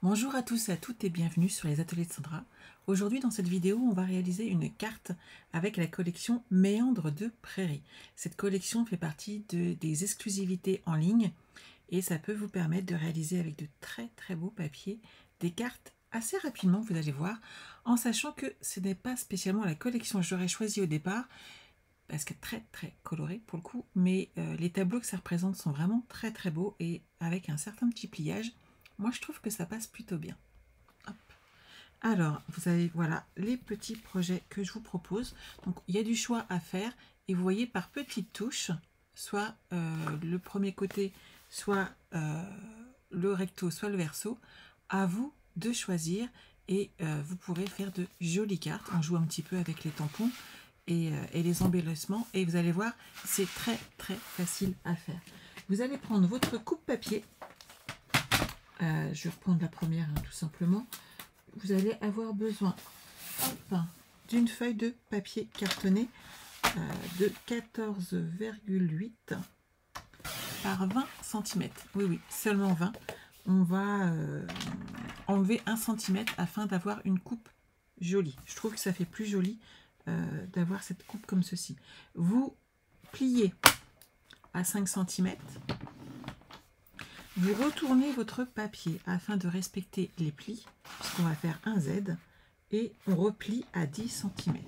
Bonjour à tous et à toutes et bienvenue sur les ateliers de Sandra. Aujourd'hui dans cette vidéo on va réaliser une carte avec la collection Méandres de Prairie. Cette collection fait partie des exclusivités en ligne et ça peut vous permettre de réaliser avec de très beaux papiers des cartes assez rapidement, vous allez voir, en sachant que ce n'est pas spécialement la collection que j'aurais choisie au départ parce qu'elle est très colorée pour le coup, mais les tableaux que ça représente sont vraiment très beaux et avec un certain petit pliage. Moi, je trouve que ça passe plutôt bien. Hop. Alors, vous avez voilà les petits projets que je vous propose. Donc, il y a du choix à faire et vous voyez par petites touches, soit le premier côté, soit le recto, soit le verso. À vous de choisir et vous pourrez faire de jolies cartes. On joue un petit peu avec les tampons et les embellissements et vous allez voir, c'est très facile à faire. Vous allez prendre votre coupe papier. Je vais reprendre la première tout simplement. Vous allez avoir besoin d'une feuille de papier cartonné de 14,8 par 20 cm. Oui, seulement 20. On va enlever 1 cm afin d'avoir une coupe jolie. Je trouve que ça fait plus joli d'avoir cette coupe comme ceci. Vous pliez à 5 cm. Vous retournez votre papier afin de respecter les plis, puisqu'on va faire un Z, et on replie à 10 cm.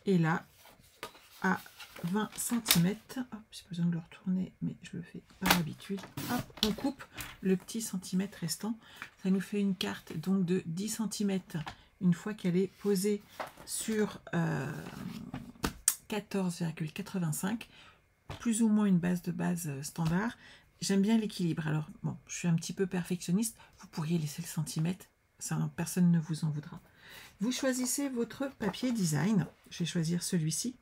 Et là, à 20 cm, j'ai besoin de le retourner, mais je le fais par habitude, hop, on coupe le petit centimètre restant. Ça nous fait une carte donc de 10 cm une fois qu'elle est posée sur 14,85, plus ou moins une base standard. J'aime bien l'équilibre. Alors, bon, je suis un petit peu perfectionniste. Vous pourriez laisser le centimètre. Ça, personne ne vous en voudra. Vous choisissez votre papier design. Je vais choisir celui-ci.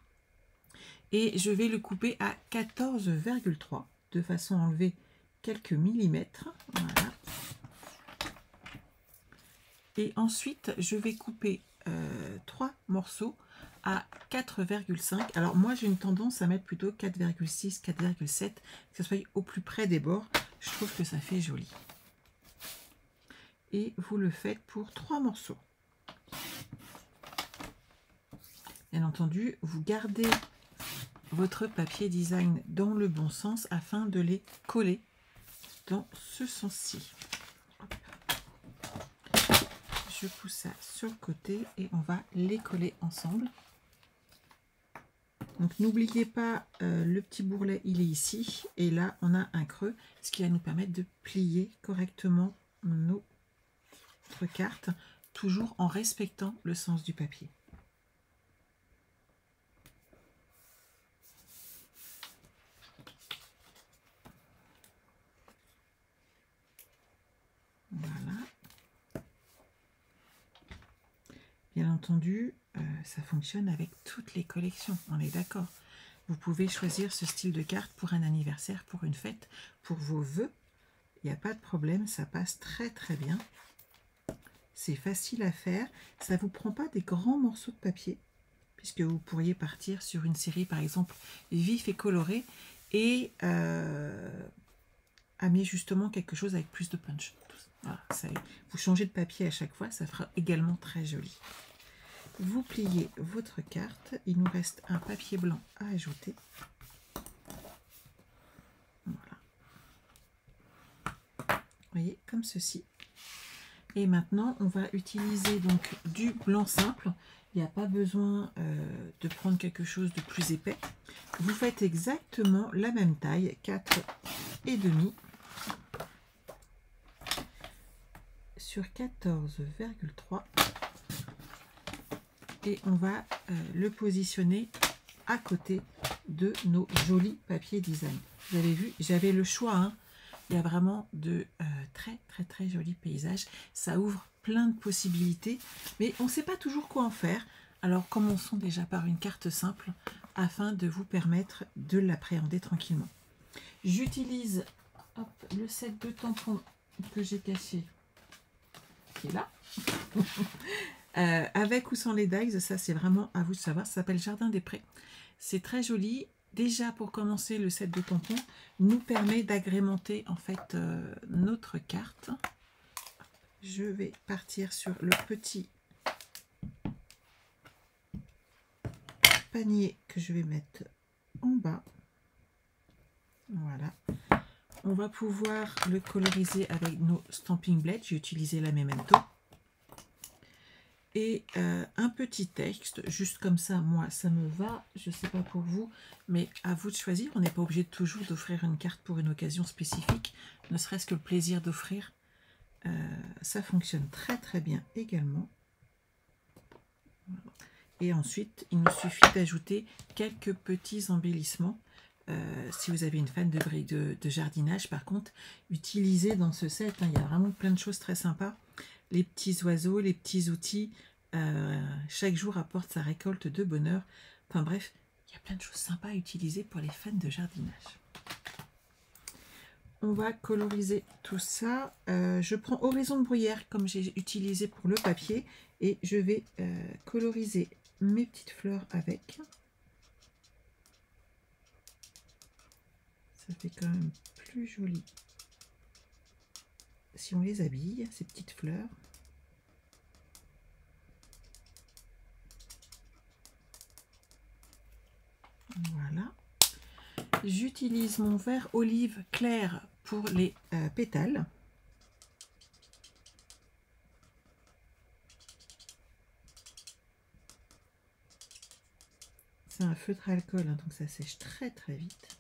Et je vais le couper à 14,3 de façon à enlever quelques millimètres. Voilà. Et ensuite, je vais couper 3 morceaux à 4,5. Alors moi j'ai une tendance à mettre plutôt 4,6, 4,7, que ce soit au plus près des bords. Je trouve que ça fait joli. Et vous le faites pour 3 morceaux. Bien entendu, vous gardez votre papier design dans le bon sens afin de les coller dans ce sens-ci. Je pousse ça sur le côté et on va les coller ensemble. Donc n'oubliez pas, le petit bourrelet il est ici et là on a un creux, ce qui va nous permettre de plier correctement notre carte, toujours en respectant le sens du papier. Voilà. Bien entendu, ça fonctionne avec toutes les collections, on est d'accord. Vous pouvez choisir ce style de carte pour un anniversaire, pour une fête, pour vos vœux. Il n'y a pas de problème, ça passe très bien. C'est facile à faire. Ça ne vous prend pas des grands morceaux de papier, puisque vous pourriez partir sur une série, par exemple, vif et coloré, et amener justement quelque chose avec plus de punch. Voilà, vous changez de papier à chaque fois, ça fera également très joli. Vous pliez votre carte, il nous reste un papier blanc à ajouter. Voilà. Vous voyez, comme ceci. Et maintenant, on va utiliser donc du blanc simple. Il n'y a pas besoin de prendre quelque chose de plus épais. Vous faites exactement la même taille, 4,5 sur 14,3. Et on va le positionner à côté de nos jolis papiers design. Vous avez vu, j'avais le choix, hein. Il y a vraiment de très jolis paysages. Ça ouvre plein de possibilités, mais on ne sait pas toujours quoi en faire. Alors commençons déjà par une carte simple afin de vous permettre de l'appréhender tranquillement. J'utilise le set de tampons que j'ai caché, qui est là. Avec ou sans les dies, ça c'est vraiment à vous de savoir. Ça s'appelle Jardin des Prés. C'est très joli. Déjà pour commencer, le set de tampons nous permet d'agrémenter en fait notre carte. je vais partir sur le petit panier que je vais mettre en bas. Voilà. On va pouvoir le coloriser avec nos Stampin' Blends. J'ai utilisé la Memento. Et un petit texte, juste comme ça, moi, ça me va. Je ne sais pas pour vous, mais à vous de choisir. On n'est pas obligé toujours d'offrir une carte pour une occasion spécifique, ne serait-ce que le plaisir d'offrir. Ça fonctionne très très bien également. Et ensuite, il nous suffit d'ajouter quelques petits embellissements. Si vous avez une fan de jardinage, par contre, utilisez dans ce set, hein, il y a vraiment plein de choses très sympas. Les petits oiseaux, les petits outils, chaque jour apporte sa récolte de bonheur. Enfin bref, il y a plein de choses sympas à utiliser pour les fans de jardinage. On va coloriser tout ça. Je prends Horizon de bruyère comme j'ai utilisé pour le papier et je vais coloriser mes petites fleurs avec. Ça fait quand même plus joli si on les habille, ces petites fleurs. Voilà. J'utilise mon vert olive clair pour les pétales. C'est un feutre alcool, hein, donc ça sèche très très vite.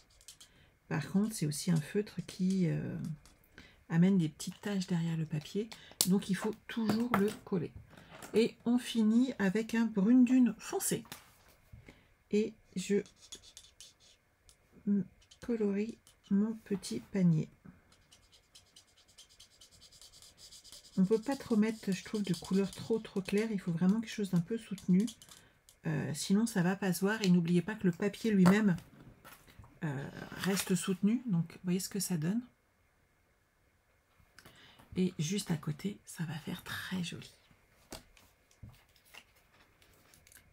Par contre, c'est aussi un feutre qui amène des petites taches derrière le papier, donc il faut toujours le coller. Et on finit avec un brune dune foncé. Et je colorie mon petit panier. On ne peut pas trop mettre, je trouve, de couleurs trop claires. Il faut vraiment quelque chose d'un peu soutenu. Sinon, ça ne va pas se voir. Et n'oubliez pas que le papier lui-même reste soutenu. Donc, vous voyez ce que ça donne. Et juste à côté, ça va faire très joli.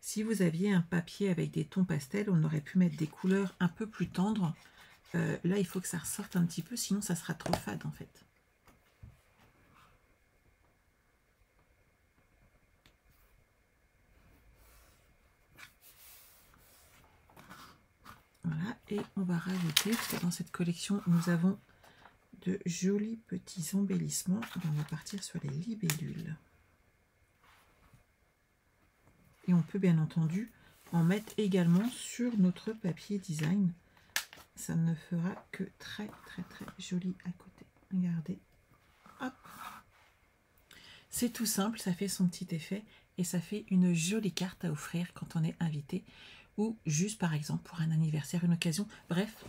Si vous aviez un papier avec des tons pastels, on aurait pu mettre des couleurs un peu plus tendres. Là, il faut que ça ressorte un petit peu, sinon ça sera trop fade en fait. Voilà, et on va rajouter, parce que dans cette collection, nous avons de jolis petits embellissements. On va partir sur les libellules. Et on peut bien entendu en mettre également sur notre papier design. Ça ne fera que très joli à côté. Regardez. Hop. C'est tout simple, ça fait son petit effet et ça fait une jolie carte à offrir quand on est invité ou juste par exemple pour un anniversaire, une occasion. Bref,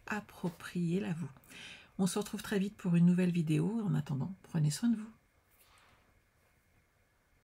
appropriez-la vous. On se retrouve très vite pour une nouvelle vidéo. En attendant, prenez soin de vous.